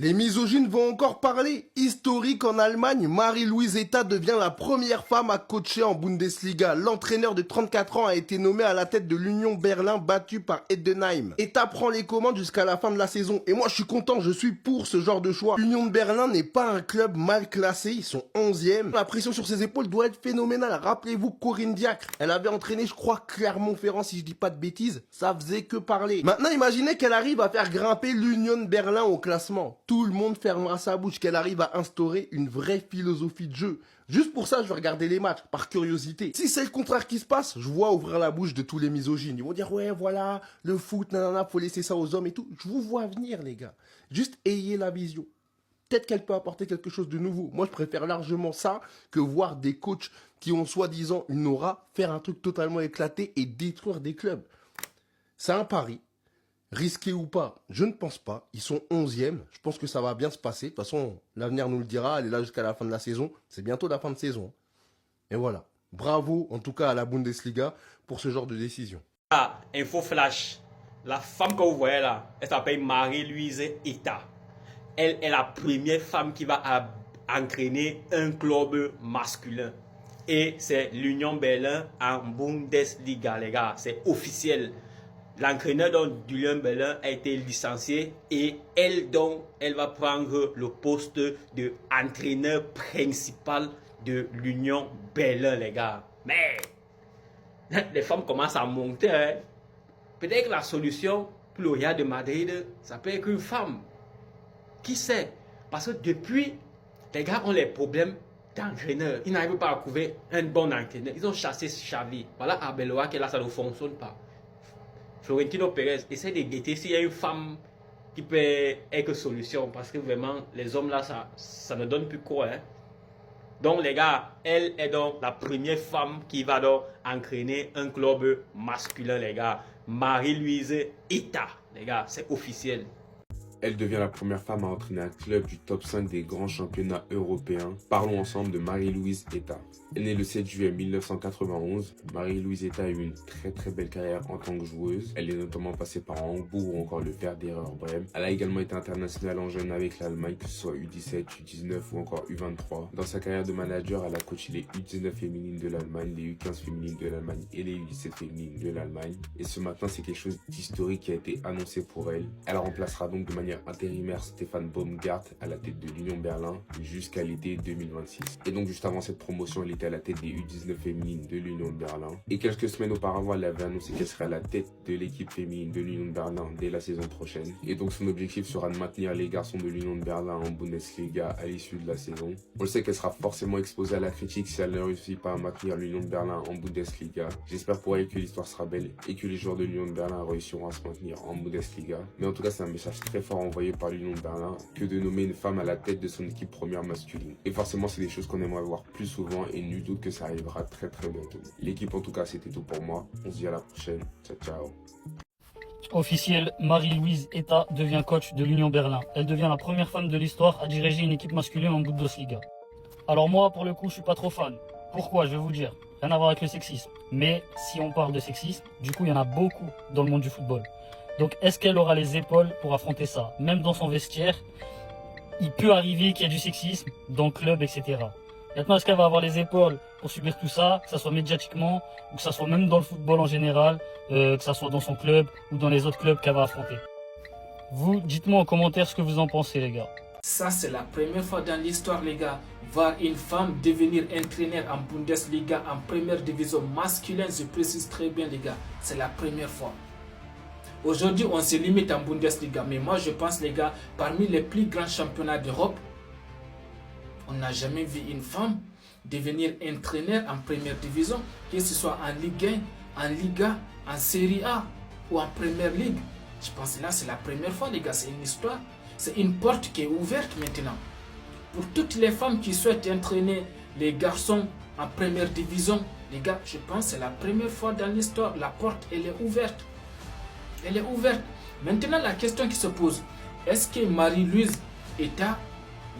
Les misogynes vont encore parler. Historique en Allemagne, Marie-Louise Eta devient la première femme à coacher en Bundesliga. L'entraîneur de 34 ans a été nommé à la tête de l'Union Berlin battue par Heidenheim. Eta prend les commandes jusqu'à la fin de la saison. Et moi je suis content, je suis pour ce genre de choix. L'Union de Berlin n'est pas un club mal classé, ils sont 11e. La pression sur ses épaules doit être phénoménale. Rappelez-vous Corinne Diacre, elle avait entraîné je crois Clermont-Ferrand si je dis pas de bêtises. Ça faisait que parler. Maintenant imaginez qu'elle arrive à faire grimper l'Union de Berlin au classement. Tout le monde fermera sa bouche, qu'elle arrive à instaurer une vraie philosophie de jeu. Juste pour ça, je vais regarder les matchs, par curiosité. Si c'est le contraire qui se passe, je vois ouvrir la bouche de tous les misogynes. Ils vont dire, ouais, voilà, le foot, nanana, faut laisser ça aux hommes et tout. Je vous vois venir, les gars. Juste ayez la vision. Peut-être qu'elle peut apporter quelque chose de nouveau. Moi, je préfère largement ça que voir des coachs qui ont soi-disant une aura faire un truc totalement éclaté et détruire des clubs. C'est un pari. Risqué ou pas, je ne pense pas. Ils sont 11e. Je pense que ça va bien se passer. De toute façon, l'avenir nous le dira. Elle est là jusqu'à la fin de la saison. C'est bientôt la fin de saison. Et voilà. Bravo, en tout cas, à la Bundesliga pour ce genre de décision. Ah, info flash. La femme que vous voyez là, elle s'appelle Marie-Louise Eta. Elle est la première femme qui va entraîner un club masculin. Et c'est l'Union Berlin en Bundesliga, les gars. C'est officiel. L'entraîneur du Lyon Berlin a été licencié et elle va prendre le poste de entraîneur principal de l'Union Berlin, les gars. Mais les femmes commencent à monter. Hein. Peut-être que la solution pour le Real de Madrid, ça peut être une femme. Qui sait? Parce que depuis, les gars ont les problèmes d'entraîneur. Ils n'arrivent pas à trouver un bon entraîneur. Ils ont chassé Xavi. Voilà Arbeloa qui là, ça ne fonctionne pas. Florentino Pérez essaie de guetter s'il y a une femme qui peut être solution. Parce que vraiment, les hommes là, ça ne donne plus quoi. Hein. Donc les gars, elle est donc la première femme qui va donc entraîner un club masculin, les gars. Marie-Louise Eta, les gars, c'est officiel. Elle devient la première femme à entraîner un club du top 5 des grands championnats européens. Parlons ensemble de Marie-Louise Eta. Elle est née le 7 juillet 1991. Marie-Louise Eta a eu une très belle carrière en tant que joueuse. Elle est notamment passée par Hambourg ou encore le Werder Brême. Elle a également été internationale en jeune avec l'Allemagne, que ce soit U17, U19 ou encore U23. Dans sa carrière de manager, elle a coaché les U19 féminines de l'Allemagne, les U15 féminines de l'Allemagne et les U17 féminines de l'Allemagne. Et ce matin, c'est quelque chose d'historique qui a été annoncé pour elle. Elle remplacera donc de manière intérimaire Stéphane Baumgart à la tête de l'Union Berlin jusqu'à l'été 2026. Et donc juste avant cette promotion, elle était à la tête des U19 féminines de l'Union de Berlin. Et quelques semaines auparavant, elle avait annoncé qu'elle serait à la tête de l'équipe féminine de l'Union de Berlin dès la saison prochaine. Et donc son objectif sera de maintenir les garçons de l'Union de Berlin en Bundesliga à l'issue de la saison. On le sait qu'elle sera forcément exposée à la critique si elle ne réussit pas à maintenir l'Union de Berlin en Bundesliga. J'espère pour elle que l'histoire sera belle et que les joueurs de l'Union de Berlin réussiront à se maintenir en Bundesliga. Mais en tout cas, c'est un message très fort envoyé par l'Union de Berlin que de nommer une femme à la tête de son équipe première masculine. Et forcément, c'est des choses qu'on aimerait voir plus souvent et nul doute que ça arrivera très bientôt. L'équipe, en tout cas, c'était tout pour moi. On se dit à la prochaine. Ciao. Officiel, Marie-Louise Eta devient coach de l'Union Berlin. Elle devient la première femme de l'histoire à diriger une équipe masculine en Bundesliga. Alors moi, pour le coup, je suis pas trop fan. Pourquoi? Je vais vous dire. Rien à voir avec le sexisme. Mais si on parle de sexisme, du coup, il y en a beaucoup dans le monde du football. Donc, est-ce qu'elle aura les épaules pour affronter ça? Même dans son vestiaire, il peut arriver qu'il y ait du sexisme dans le club, etc. Maintenant, est-ce qu'elle va avoir les épaules pour subir tout ça, que ça soit médiatiquement, ou que ça soit même dans le football en général, que ça soit dans son club ou dans les autres clubs qu'elle va affronter? Vous, dites-moi en commentaire ce que vous en pensez, les gars. Ça, c'est la première fois dans l'histoire, les gars, voir une femme devenir entraîneur en Bundesliga, en première division masculine, je précise très bien, les gars, c'est la première fois. Aujourd'hui, on se limite en Bundesliga, mais moi, je pense, les gars, parmi les plus grands championnats d'Europe, on n'a jamais vu une femme devenir entraîneur en première division, que ce soit en Ligue 1, en Liga, en Serie A ou en Première Ligue. Je pense que là, c'est la première fois, les gars, c'est une histoire. C'est une porte qui est ouverte maintenant. Pour toutes les femmes qui souhaitent entraîner les garçons en première division, les gars, je pense que c'est la première fois dans l'histoire. La porte, elle est ouverte. Elle est ouverte. Maintenant, la question qui se pose, est-ce que Marie-Louise Eta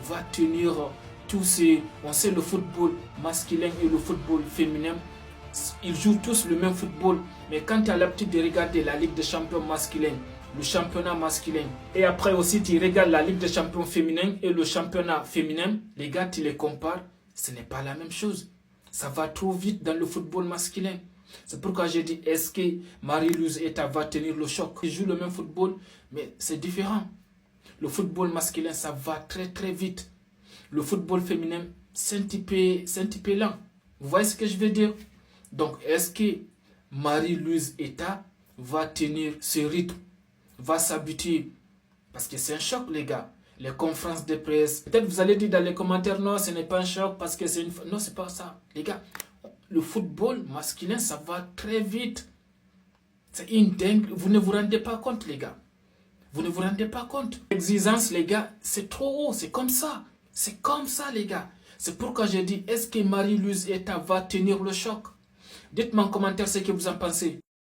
va tenir tous ces... On sait le football masculin et le football féminin, ils jouent tous le même football. Mais quand tu as l'habitude de regarder la Ligue des champions masculins le championnat masculin. Et après aussi, tu regardes la Ligue des champions féminins et le championnat féminin. Les gars, tu les compares, ce n'est pas la même chose. Ça va trop vite dans le football masculin. C'est pourquoi j'ai dit, est-ce que Marie-Louise Eta va tenir le choc? Ils jouent le même football, mais c'est différent. Le football masculin, ça va très très vite. Le football féminin, c'est un petit peu lent. Vous voyez ce que je veux dire? Donc, est-ce que Marie-Louise Eta va tenir ce rythme? Va s'habituer? Parce que c'est un choc, les gars. Les conférences de presse. Peut-être vous allez dire dans les commentaires, non, ce n'est pas un choc parce que c'est une... Non, c'est pas ça. Les gars, le football masculin, ça va très vite. C'est une dingue. Vous ne vous rendez pas compte, les gars. Vous ne vous rendez pas compte. L'exigence, les gars, c'est trop haut. C'est comme ça. C'est comme ça, les gars. C'est pourquoi j'ai dit, est-ce que Marie-Louise Eta va tenir le choc? Dites-moi en commentaire ce que vous en pensez.